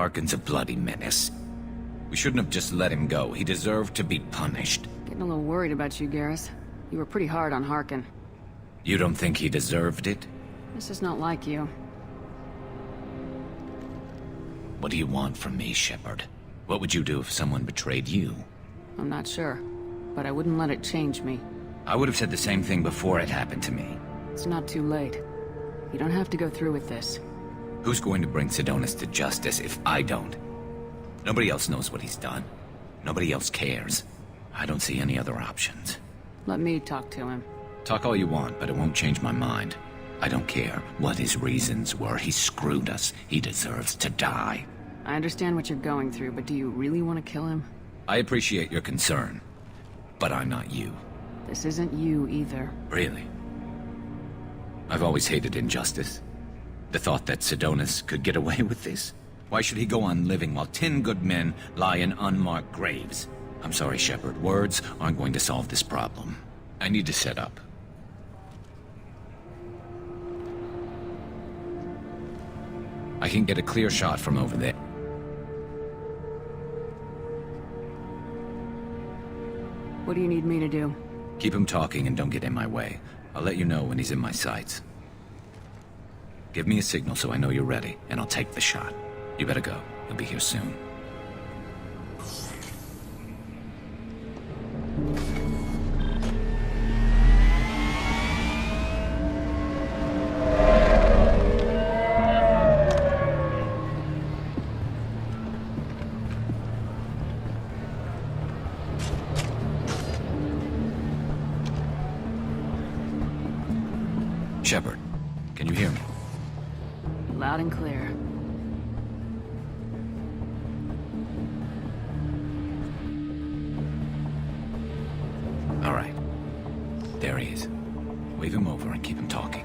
Harkin's a bloody menace. We shouldn't have just let him go. He deserved to be punished. Getting a little worried about you, Garrus. You were pretty hard on Harkin. You don't think he deserved it? This is not like you. What do you want from me, Shepard? What would you do if someone betrayed you? I'm not sure, but I wouldn't let it change me. I would have said the same thing before it happened to me. It's not too late. You don't have to go through with this. Who's going to bring Sidonis to justice if I don't? Nobody else knows what he's done. Nobody else cares. I don't see any other options. Let me talk to him. Talk all you want, but it won't change my mind. I don't care what his reasons were. He screwed us. He deserves to die. I understand what you're going through, but do you really want to kill him? I appreciate your concern, but I'm not you. This isn't you either. Really? I've always hated injustice. The thought that Sidonis could get away with this? Why should he go on living while 10 good men lie in unmarked graves? I'm sorry, Shepard. Words aren't going to solve this problem. I need to set up. I can get a clear shot from over there. What do you need me to do? Keep him talking and don't get in my way. I'll let you know when he's in my sights. Give me a signal so I know you're ready, and I'll take the shot. You better go. He'll be here soon. Shepard, can you hear me? Loud and clear. All right. There he is. Wave him over and keep him talking.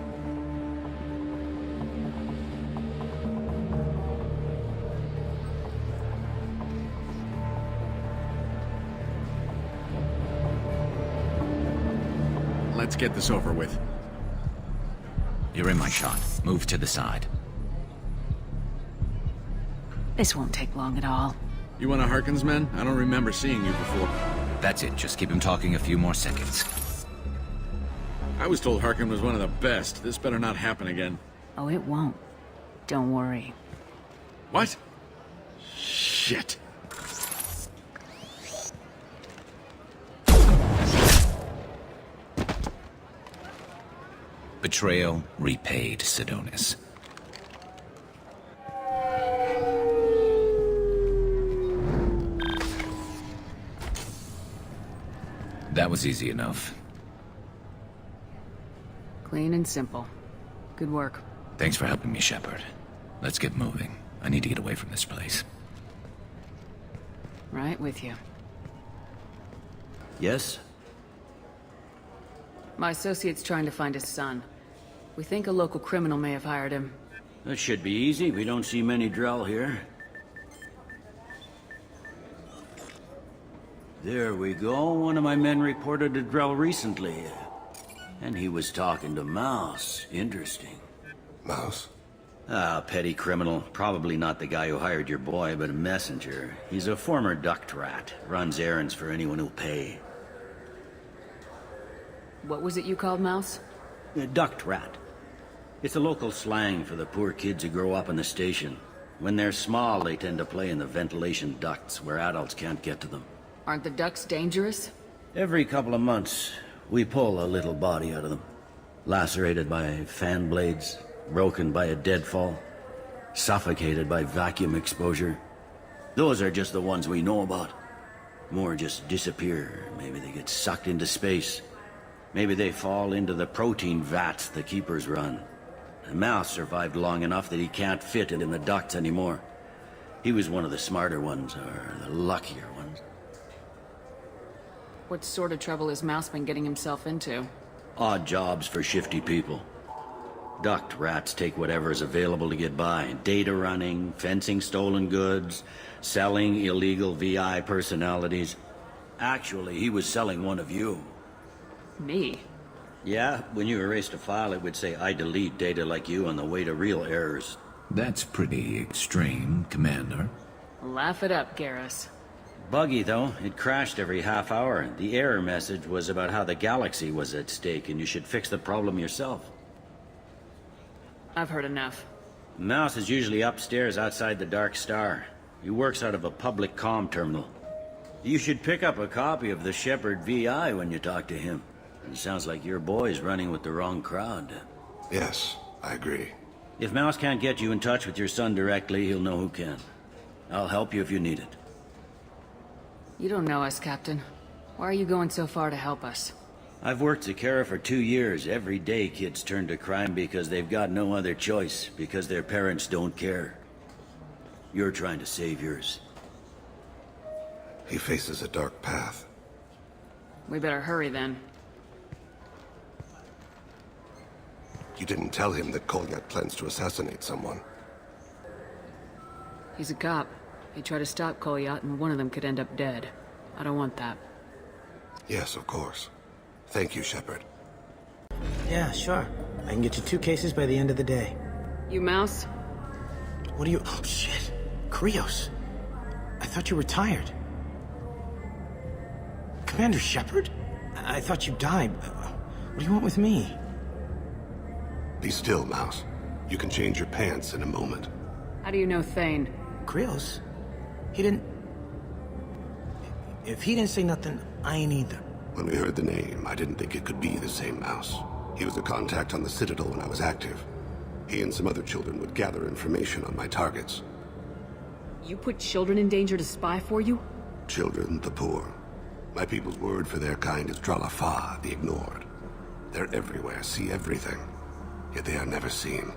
Let's get this over with. You're in my shot. Move to the side. This won't take long at all. You one of Harkin's men? I don't remember seeing you before. That's it. Just keep him talking a few more seconds. I was told Harkin was one of the best. This better not happen again. Oh, it won't. Don't worry. What? Shit. Betrayal repaid, Sidonis. That was easy enough. Clean and simple. Good work. Thanks for helping me, Shepard. Let's get moving. I need to get away from this place. Right with you. Yes? My associate's trying to find his son. We think a local criminal may have hired him. That should be easy. We don't see many Drell here. There we go. One of my men reported a Drell recently. And he was talking to Mouse. Interesting. Mouse? Ah, petty criminal. Probably not the guy who hired your boy, but a messenger. He's a former duct rat. Runs errands for anyone who'll pay. What was it you called Mouse? A duct rat. It's a local slang for the poor kids who grow up in the station. When they're small, they tend to play in the ventilation ducts where adults can't get to them. Aren't the ducks dangerous? Every couple of months, we pull a little body out of them. Lacerated by fan blades, broken by a deadfall, suffocated by vacuum exposure. Those are just the ones we know about. More just disappear. Maybe they get sucked into space. Maybe they fall into the protein vats the keepers run. The Mouse survived long enough that he can't fit it in the ducts anymore. He was one of the smarter ones, or the luckier ones. What sort of trouble has Mouse been getting himself into? Odd jobs for shifty people. Duct rats take whatever is available to get by. Data running, fencing stolen goods, selling illegal VI personalities. Actually, he was selling one of you. Me? Yeah, when you erased a file, it would say, I delete data like you on the way to real errors. That's pretty extreme, Commander. Laugh it up, Garrus. Buggy, though. It crashed every half hour. The error message was about how the galaxy was at stake, and you should fix the problem yourself. I've heard enough. Mouse is usually upstairs outside the Dark Star. He works out of a public comm terminal. You should pick up a copy of the Shepard VI when you talk to him. It sounds like your boy's running with the wrong crowd. Yes, I agree. If Mouse can't get you in touch with your son directly, he'll know who can. I'll help you if you need it. You don't know us, Captain. Why are you going so far to help us? I've worked Zakera for 2 years. Every day kids turn to crime because they've got no other choice, because their parents don't care. You're trying to save yours. He faces a dark path. We better hurry then. You didn't tell him that Kolyat plans to assassinate someone. He's a cop. He tried to stop Kolyat, and one of them could end up dead. I don't want that. Yes, of course. Thank you, Shepard. Yeah, sure. I can get you 2 cases by the end of the day. You Mouse? What are you... Oh, shit. Krios. I thought you were retired. Commander Shepard? I thought you died. What do you want with me? Be still, Mouse. You can change your pants in a moment. How do you know Thane? Krios? He didn't... If he didn't say nothing, I ain't either. When we heard the name, I didn't think it could be the same Mouse. He was a contact on the Citadel when I was active. He and some other children would gather information on my targets. You put children in danger to spy for you? Children, the poor. My people's word for their kind is Dralafa, the ignored. They're everywhere, see everything. Yet they are never seen.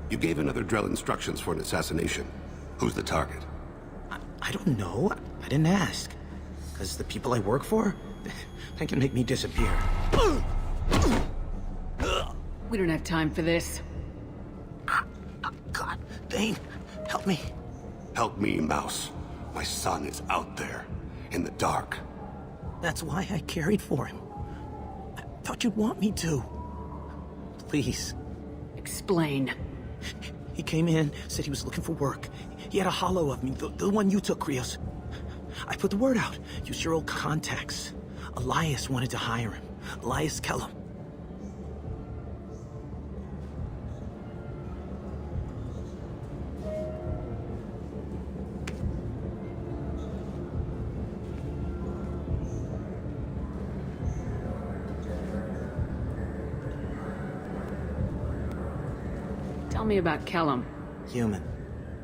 You gave another Drell instructions for an assassination. Who's the target? I don't know. I didn't ask. Because the people I work for, they can make me disappear. We don't have time for this. God, Thane, help me. Help me, Mouse. My son is out there, in the dark. That's why I carried for him. I thought you'd want me to. Please. Explain. He came in, said he was looking for work. He had a hollow of me, the one you took, Krios. I put the word out. Use your old contacts. Elias wanted to hire him. Elias Celyn. Tell me about Celyn. Human.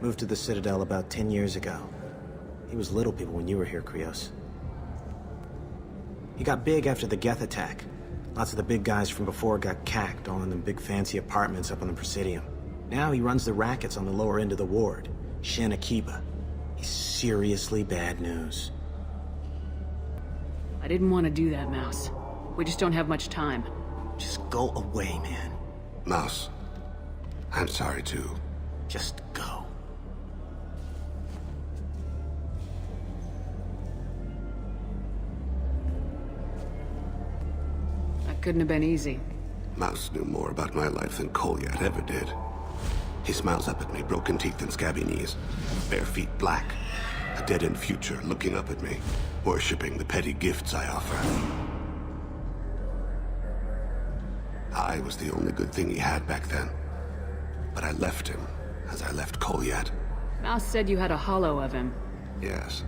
Moved to the Citadel about 10 years ago. He was little people when you were here, Krios. He got big after the Geth attack. Lots of the big guys from before got cacked all in them big fancy apartments up on the Presidium. Now he runs the rackets on the lower end of the ward, Shin Akiba. He's seriously bad news. I didn't want to do that, Mouse. We just don't have much time. Just go away, man. Mouse, I'm sorry too. Just go. That couldn't have been easy. Mouse knew more about my life than Kolyat ever did. He smiles up at me, broken teeth and scabby knees. Bare feet black. A dead-end future looking up at me, worshipping the petty gifts I offer. I was the only good thing he had back then. But I left him, as I left Kolyat. Mouse said you had a hollow of him. Yes.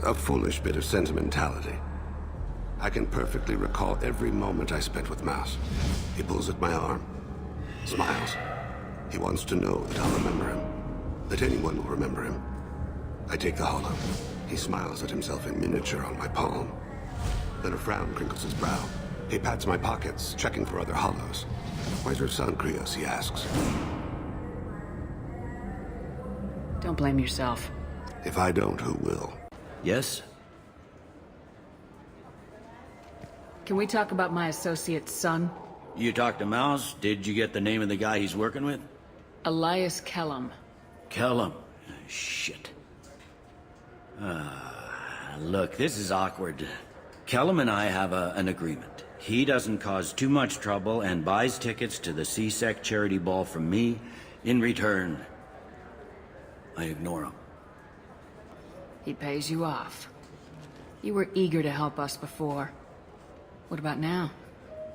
A foolish bit of sentimentality. I can perfectly recall every moment I spent with Mouse. He pulls at my arm, smiles. He wants to know that I'll remember him, that anyone will remember him. I take the hollow. He smiles at himself in miniature on my palm. Then a frown crinkles his brow. He pats my pockets, checking for other hollows. Where's your son, Krios? He asks. Don't blame yourself. If I don't, who will? Yes? Can we talk about my associate's son? You talked to Mouse? Did you get the name of the guy he's working with? Elias Celyn. Celyn. Shit. Look, this is awkward. Kellum and I have an agreement. He doesn't cause too much trouble and buys tickets to the C-Sec charity ball from me. In return, I ignore him. He pays you off. You were eager to help us before. What about now?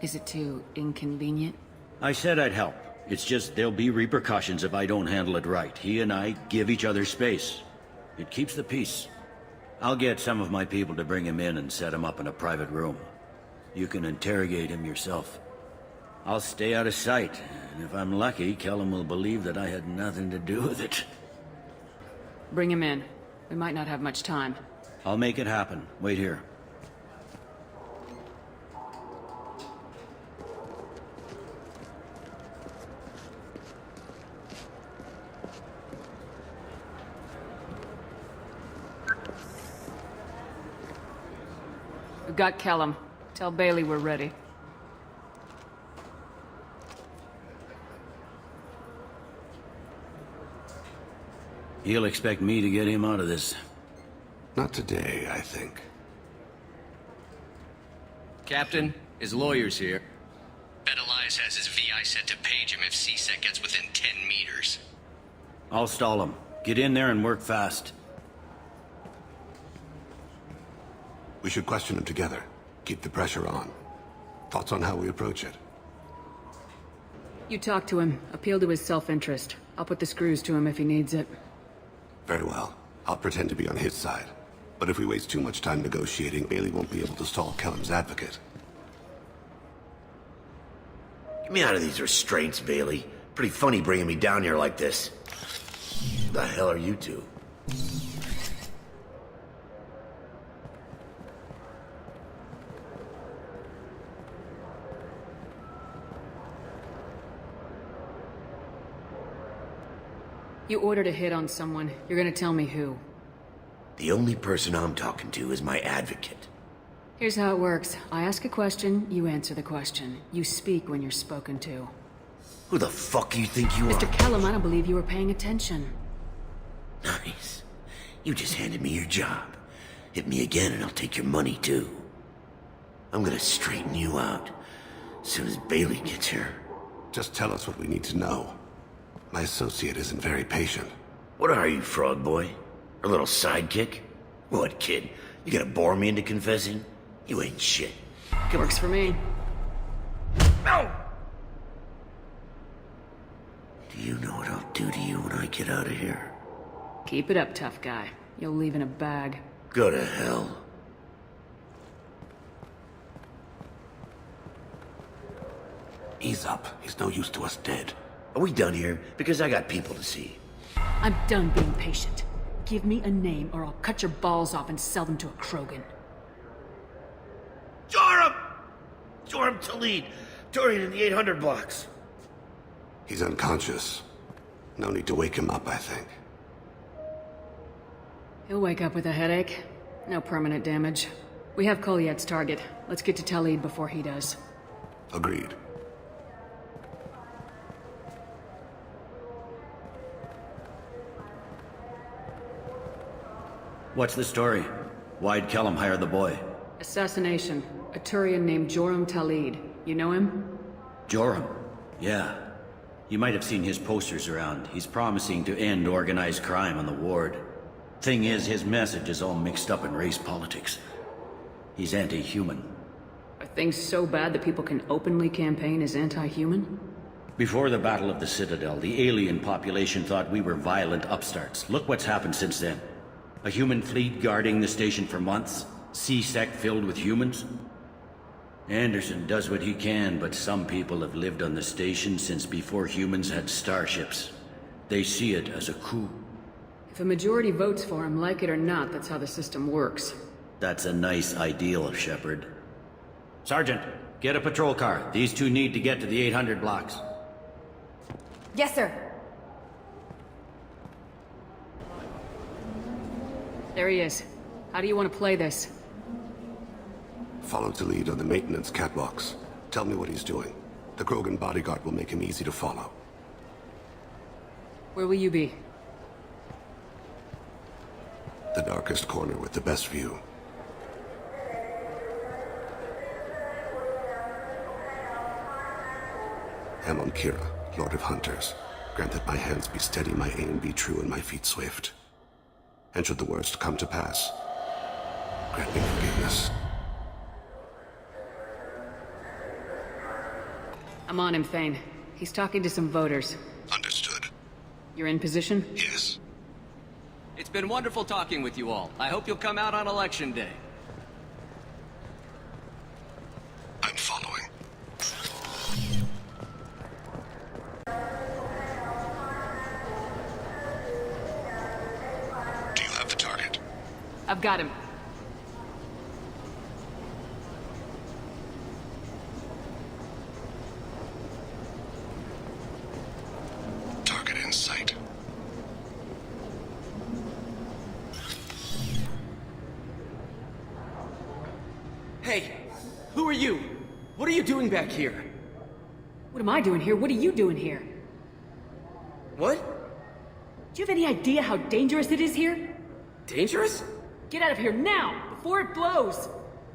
Is it too inconvenient? I said I'd help. It's just there'll be repercussions if I don't handle it right. He and I give each other space. It keeps the peace. I'll get some of my people to bring him in and set him up in a private room. You can interrogate him yourself. I'll stay out of sight, and if I'm lucky, Kellum will believe that I had nothing to do with it. Bring him in. We might not have much time. I'll make it happen. Wait here. We've got Kellum. Tell Bailey we're ready. He'll expect me to get him out of this. Not today, I think. Captain, his lawyer's here. Bet Elias has his VI set to page him if C-Sec gets within 10 meters. I'll stall him. Get in there and work fast. We should question him together. Keep the pressure on. Thoughts on how we approach it? You talk to him. Appeal to his self-interest. I'll put the screws to him if he needs it. Very well. I'll pretend to be on his side. But if we waste too much time negotiating, Bailey won't be able to stall Kellum's advocate. Get me out of these restraints, Bailey. Pretty funny bringing me down here like this. Who the hell are you two? You ordered a hit on someone. You're gonna tell me who. The only person I'm talking to is my advocate. Here's how it works. I ask a question, you answer the question. You speak when you're spoken to. Who the fuck you think you are? Mr. Kellum, I don't believe you were paying attention. Nice. You just handed me your job. Hit me again and I'll take your money too. I'm gonna straighten you out as soon as Bailey gets here. Just tell us what we need to know. My associate isn't very patient. What are you, frog boy? A little sidekick? What, kid? You gonna bore me into confessing? You ain't shit. Come Works for me. on. Do you know what I'll do to you when I get out of here? Keep it up, tough guy. You'll leave in a bag. Go to hell. Ease up. He's no use to us dead. Are we done here? Because I got people to see. I'm done being patient. Give me a name or I'll cut your balls off and sell them to a Krogan. Joram! Joram Talid! Dorian in the 800 blocks. He's unconscious. No need to wake him up, I think. He'll wake up with a headache. No permanent damage. We have Koliet's target. Let's get to Talid before he does. Agreed. What's the story? Why'd Kellum hire the boy? Assassination. A Turian named Joram Talid. You know him? Joram? Yeah. You might have seen his posters around. He's promising to end organized crime on the ward. Thing is, his message is all mixed up in race politics. He's anti-human. Are things so bad that people can openly campaign as anti-human? Before the Battle of the Citadel, the alien population thought we were violent upstarts. Look what's happened since then. A human fleet guarding the station for months. C-Sec filled with humans. Anderson does what he can, but some people have lived on the station since before humans had starships. They see it as a coup. If a majority votes for him, like it or not, that's how the system works. That's a nice ideal, Shepard. Sergeant, get a patrol car. These two need to get to the 800 blocks. Yes, sir. There he is. How do you want to play this? Follow to lead on the maintenance catwalks. Tell me what he's doing. The Krogan bodyguard will make him easy to follow. Where will you be? The darkest corner with the best view. Amon Kira, Lord of Hunters. Grant that my hands be steady, my aim be true, and my feet swift. And should the worst come to pass, grant me forgiveness. I'm on him, Thane. He's talking to some voters. Understood. You're in position? Yes. It's been wonderful talking with you all. I hope you'll come out on Election Day. I'm following. Do you have the target? I've got him. Target in sight. Hey, who are you? What are you doing back here? What am I doing here? What are you doing here? What? Do you have any idea how dangerous it is here? Dangerous? Get out of here now, before it blows!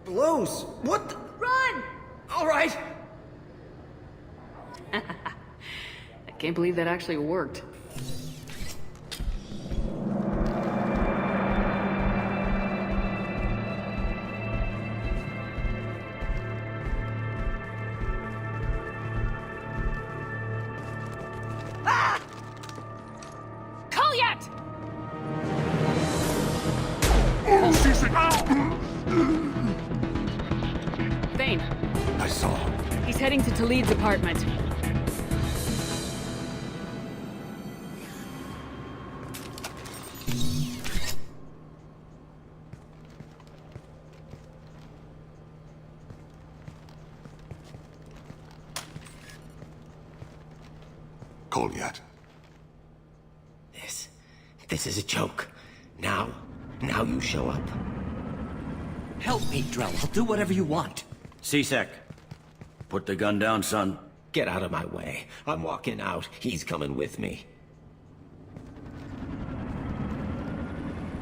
Blows? What the? Run! All right. I can't believe that actually worked. Thane. I saw. He's heading to Talid's apartment. Goliath. This is a joke. Now you show up. Help me, Drell. I'll do whatever you want. C-Sec. Put the gun down, son. Get out of my way. I'm walking out. He's coming with me.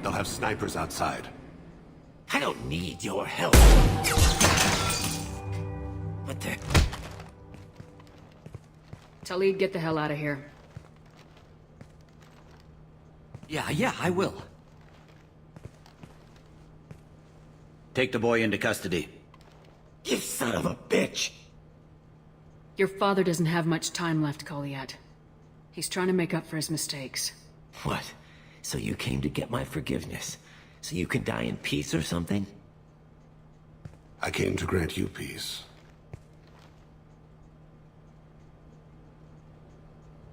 They'll have snipers outside. I don't need your help. What the? Talid, get the hell out of here. Yeah, I will. Take the boy into custody. You son of a bitch! Your father doesn't have much time left, Goliath. He's trying to make up for his mistakes. What? So you came to get my forgiveness? So you can die in peace or something? I came to grant you peace.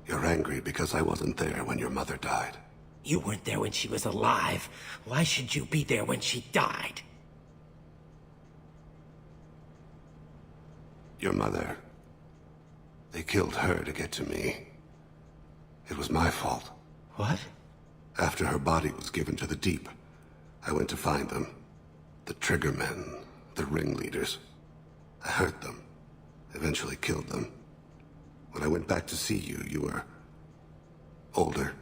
You're angry because I wasn't there when your mother died. You weren't there when she was alive. Why should you be there when she died? Your mother. They killed her to get to me. It was my fault. What? After her body was given to the deep, I went to find them. The triggermen, the ringleaders. I hurt them. Eventually killed them. When I went back to see you, you were older.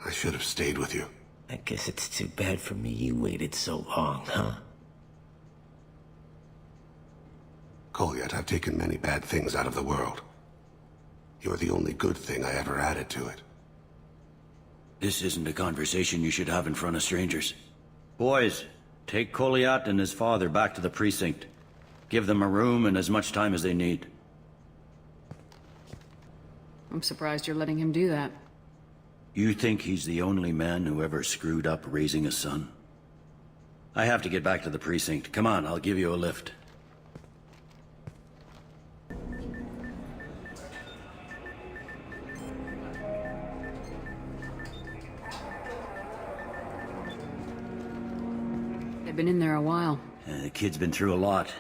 I should have stayed with you. I guess it's too bad for me you waited so long, huh? Goliath, I've taken many bad things out of the world. You're the only good thing I ever added to it. This isn't a conversation you should have in front of strangers. Boys, take Goliath and his father back to the precinct. Give them a room and as much time as they need. I'm surprised you're letting him do that. You think he's the only man who ever screwed up raising a son? I have to get back to the precinct. Come on, I'll give you a lift. They've been in there a while. The kid's been through a lot.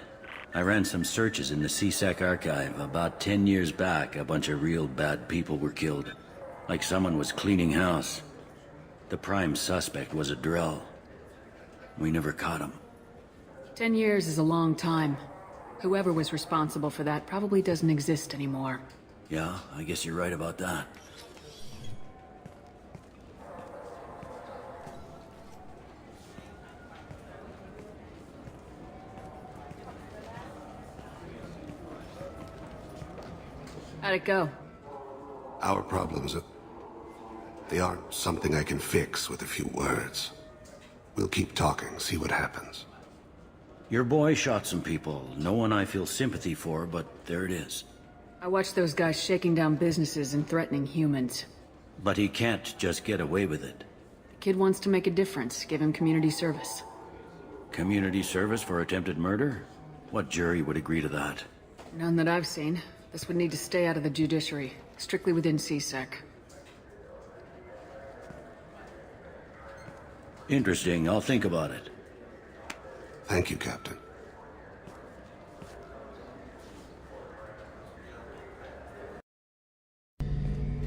I ran some searches in the C-Sec archive. About 10 years back, a bunch of real bad people were killed. Like someone was cleaning house. The prime suspect was a Drell. We never caught him. 10 years is a long time. Whoever was responsible for that probably doesn't exist anymore. Yeah, I guess you're right about that. How'd it go? Our problems they aren't something I can fix with a few words. We'll keep talking, see what happens. Your boy shot some people. No one I feel sympathy for, but there it is. I watched those guys shaking down businesses and threatening humans. But he can't just get away with it. The kid wants to make a difference. Give him community service. Community service for attempted murder? What jury would agree to that? None that I've seen. This would need to stay out of the judiciary. Strictly within CSEC. Interesting. I'll think about it. Thank you, Captain.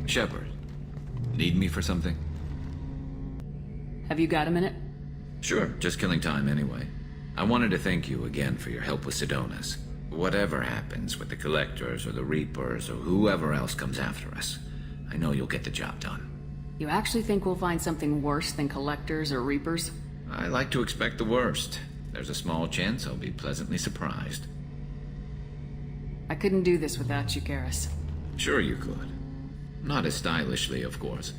Shepard, need me for something? Have you got a minute? Sure, just killing time anyway. I wanted to thank you again for your help with Sedonis. Whatever happens with the Collectors or the Reapers or whoever else comes after us, I know you'll get the job done. You actually think we'll find something worse than Collectors or Reapers? I like to expect the worst. There's a small chance I'll be pleasantly surprised. I couldn't do this without you, Garrus. Sure you could. Not as stylishly, of course.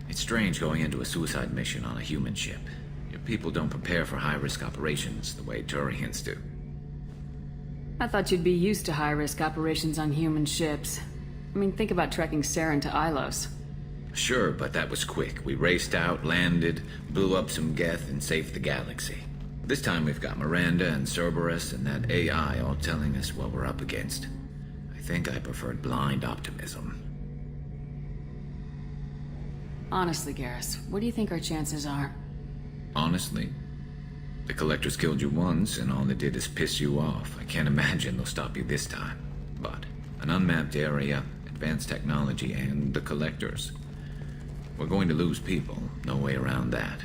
It's strange going into a suicide mission on a human ship. Your people don't prepare for high-risk operations the way Turians do. I thought you'd be used to high-risk operations on human ships. I mean, think about trekking Celyn to Ilos. Sure, but that was quick. We raced out, landed, blew up some Geth, and saved the galaxy. This time we've got Miranda and Cerberus and that AI all telling us what we're up against. I think I preferred blind optimism. Honestly, Garrus, what do you think our chances are? Honestly, the Collectors killed you once, and all they did is piss you off. I can't imagine they'll stop you this time. But an unmapped area, advanced technology, and the Collectors. We're going to lose people. No way around that.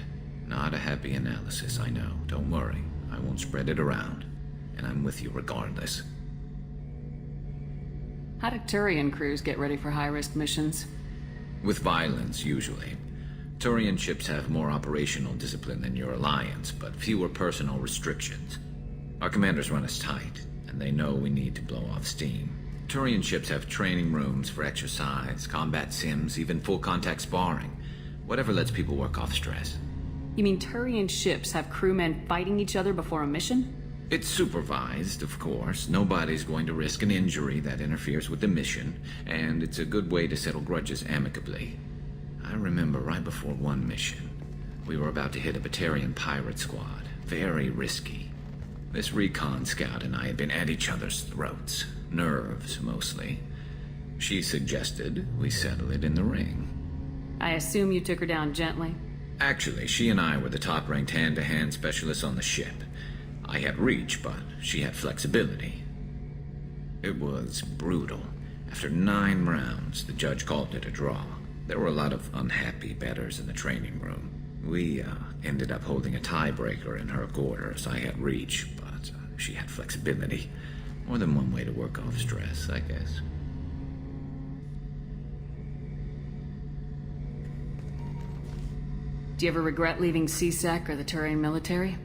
Not a happy analysis, I know. Don't worry. I won't spread it around. And I'm with you regardless. How do Turian crews get ready for high-risk missions? With violence, usually. Turian ships have more operational discipline than your alliance, but fewer personal restrictions. Our commanders run us tight, and they know we need to blow off steam. Turian ships have training rooms for exercise, combat sims, even full-contact sparring. Whatever lets people work off stress. You mean Turian ships have crewmen fighting each other before a mission? It's supervised, of course. Nobody's going to risk an injury that interferes with the mission, and it's a good way to settle grudges amicably. I remember right before one mission, we were about to hit a Batarian pirate squad. Very risky. This recon scout and I had been at each other's throats. Nerves, mostly. She suggested we settle it in the ring. I assume you took her down gently? Actually, she and I were the top-ranked hand-to-hand specialists on the ship. I had reach, but she had flexibility. It was brutal. After 9 rounds, the judge called it a draw. There were a lot of unhappy bettors in the training room. We ended up holding a tiebreaker in her quarters. I had reach, but she had flexibility. More than one way to work off stress, I guess. Do you ever regret leaving CSEC or the Turian military?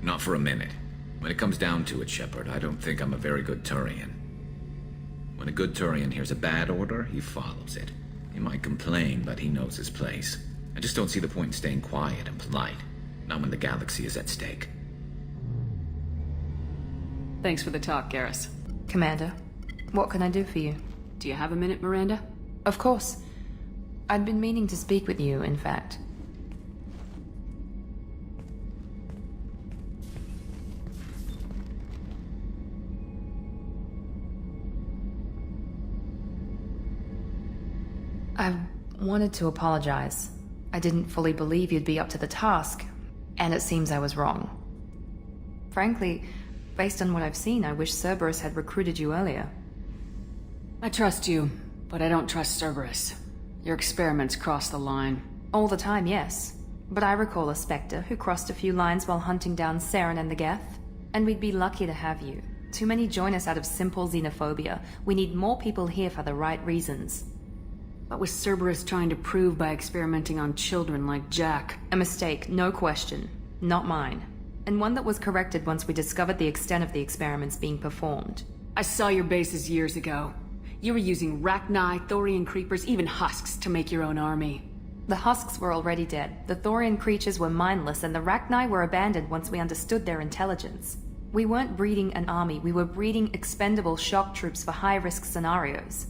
Not for a minute. When it comes down to it, Shepard, I don't think I'm a very good Turian. When a good Turian hears a bad order, he follows it. He might complain, but he knows his place. I just don't see the point in staying quiet and polite. Not when the galaxy is at stake. Thanks for the talk, Garrus. Commander, what can I do for you? Do you have a minute, Miranda? Of course. I'd been meaning to speak with you, in fact. I wanted to apologize. I didn't fully believe you'd be up to the task, and it seems I was wrong. Frankly, based on what I've seen, I wish Cerberus had recruited you earlier. I trust you, but I don't trust Cerberus. Your experiments cross the line. All the time, yes. But I recall a Spectre who crossed a few lines while hunting down Celyn and the Geth. And we'd be lucky to have you. Too many join us out of simple xenophobia. We need more people here for the right reasons. What was Cerberus trying to prove by experimenting on children like Jack? A mistake, no question. Not mine. And one that was corrected once we discovered the extent of the experiments being performed. I saw your bases years ago. You were using Rachni, Thorian creepers, even husks to make your own army. The husks were already dead, the Thorian creatures were mindless, and the Rachni were abandoned once we understood their intelligence. We weren't breeding an army, we were breeding expendable shock troops for high-risk scenarios.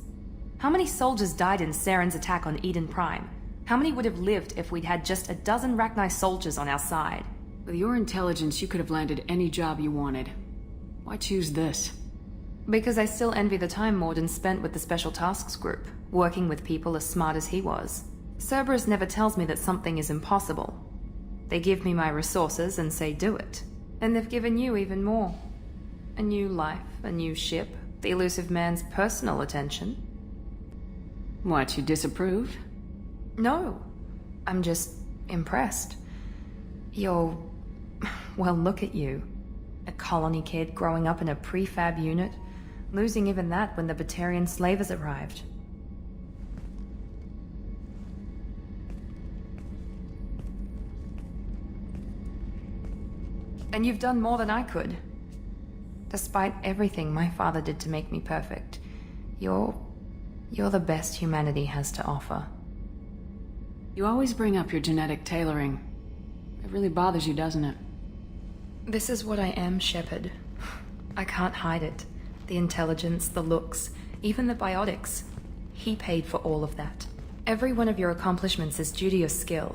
How many soldiers died in Saren's attack on Eden Prime? How many would have lived if we'd had just a dozen Rachni soldiers on our side? With your intelligence, you could have landed any job you wanted. Why choose this? Because I still envy the time Morden spent with the Special Tasks Group, working with people as smart as he was. Cerberus never tells me that something is impossible. They give me my resources and say do it. And they've given you even more. A new life, a new ship, the elusive man's personal attention. What, you disapprove? No, I'm just impressed. You're... well, look at you. A colony kid growing up in a prefab unit, losing even that when the Batarian slavers arrived. And you've done more than I could. Despite everything my father did to make me perfect, you're the best humanity has to offer. You always bring up your genetic tailoring. It really bothers you, doesn't it? This is what I am, Shepard. I can't hide it. The intelligence, the looks, even the biotics. He paid for all of that. Every one of your accomplishments is due to your skill.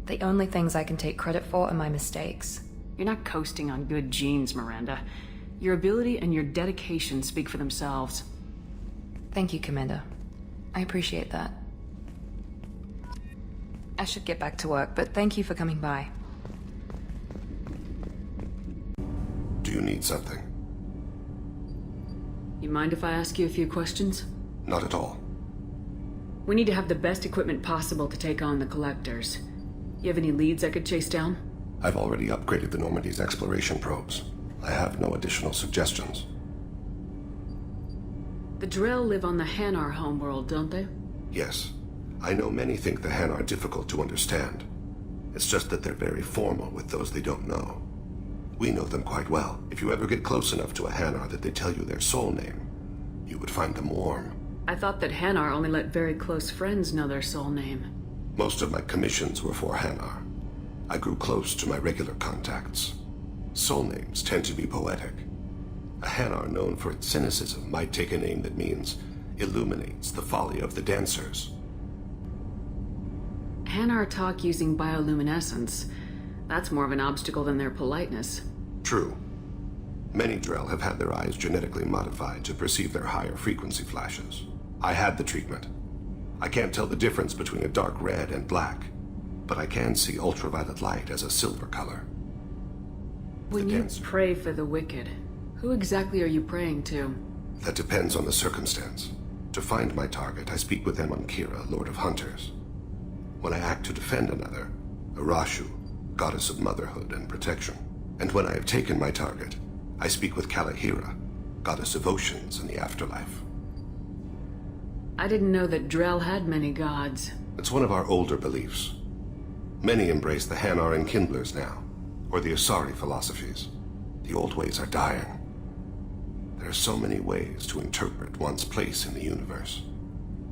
The only things I can take credit for are my mistakes. You're not coasting on good genes, Miranda. Your ability and your dedication speak for themselves. Thank you, Commander. I appreciate that. I should get back to work, but thank you for coming by. Do you need something? You mind if I ask you a few questions? Not at all. We need to have the best equipment possible to take on the Collectors. You have any leads I could chase down? I've already upgraded the Normandy's exploration probes. I have no additional suggestions. The Drell live on the Hanar homeworld, don't they? Yes. I know many think the Han are difficult to understand. It's just that they're very formal with those they don't know. We know them quite well. If you ever get close enough to a Hanar that they tell you their soul name, you would find them warm. I thought that Hanar only let very close friends know their soul name. Most of my commissions were for Hanar. I grew close to my regular contacts. Soul names tend to be poetic. A Hanar known for its cynicism might take a name that means illuminates the folly of the dancers. Hanar talk using bioluminescence. That's more of an obstacle than their politeness. True. Many Drell have had their eyes genetically modified to perceive their higher frequency flashes. I had the treatment. I can't tell the difference between a dark red and black, but I can see ultraviolet light as a silver color. When you pray for the wicked, who exactly are you praying to? That depends on the circumstance. To find my target, I speak with Kira, Lord of Hunters. When I act to defend another, Arashu, Goddess of Motherhood and Protection. And when I have taken my target, I speak with Kalahira, Goddess of Oceans and the Afterlife. I didn't know that Drell had many gods. It's one of our older beliefs. Many embrace the Hanar and Kindlers now, or the Asari philosophies. The old ways are dying. There are so many ways to interpret one's place in the universe.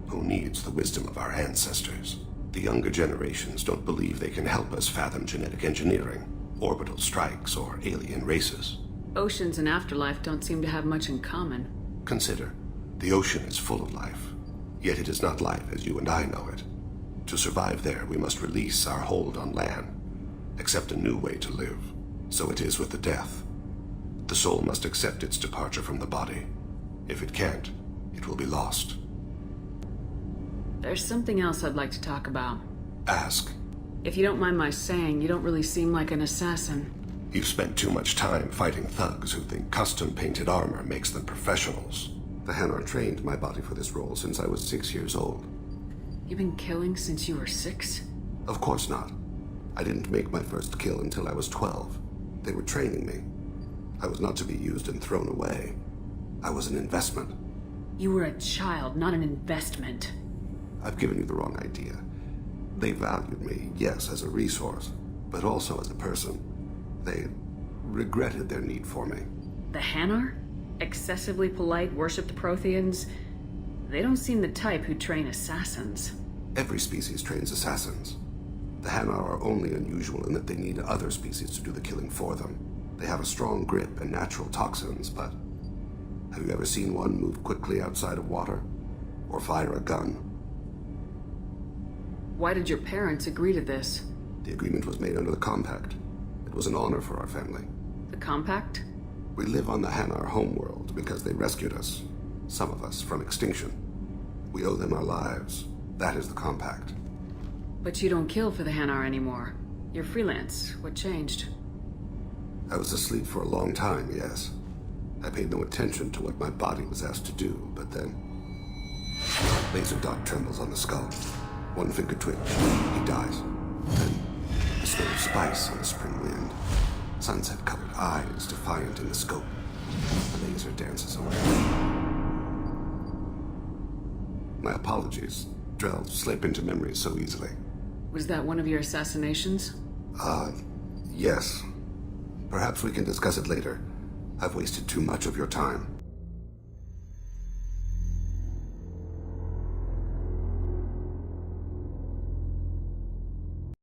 Who needs the wisdom of our ancestors? The younger generations don't believe they can help us fathom genetic engineering, orbital strikes, or alien races. Oceans and Afterlife don't seem to have much in common. Consider, the ocean is full of life, yet it is not life as you and I know it. To survive there, we must release our hold on land, accept a new way to live. So it is with the death. The soul must accept its departure from the body. If it can't, it will be lost. There's something else I'd like to talk about. Ask. If you don't mind my saying, you don't really seem like an assassin. You've spent too much time fighting thugs who think custom-painted armor makes them professionals. The Hanar trained my body for this role since I was 6 years old. You've been killing since you were 6? Of course not. I didn't make my first kill until I was 12. They were training me. I was not to be used and thrown away. I was an investment. You were a child, not an investment. I've given you the wrong idea. They valued me, yes, as a resource, but also as a person. They regretted their need for me. The Hanar? Excessively polite, worshipped Protheans? They don't seem the type who train assassins. Every species trains assassins. The Hanar are only unusual in that they need other species to do the killing for them. They have a strong grip and natural toxins, but have you ever seen one move quickly outside of water? Or fire a gun? Why did your parents agree to this? The agreement was made under the Compact. It was an honor for our family. The Compact? We live on the Hanar homeworld because they rescued us, some of us, from extinction. We owe them our lives. That is the Compact. But you don't kill for the Hanar anymore. You're freelance. What changed? I was asleep for a long time, yes. I paid no attention to what my body was asked to do, but then... Laser dot trembles on the skull. One finger twitch. He dies. Then, the smell of spice on the spring wind. Sunset-colored eyes defiant in the scope. The laser dances away. My apologies. Drell slip into memory so easily. Was that one of your assassinations? Yes. Perhaps we can discuss it later. I've wasted too much of your time.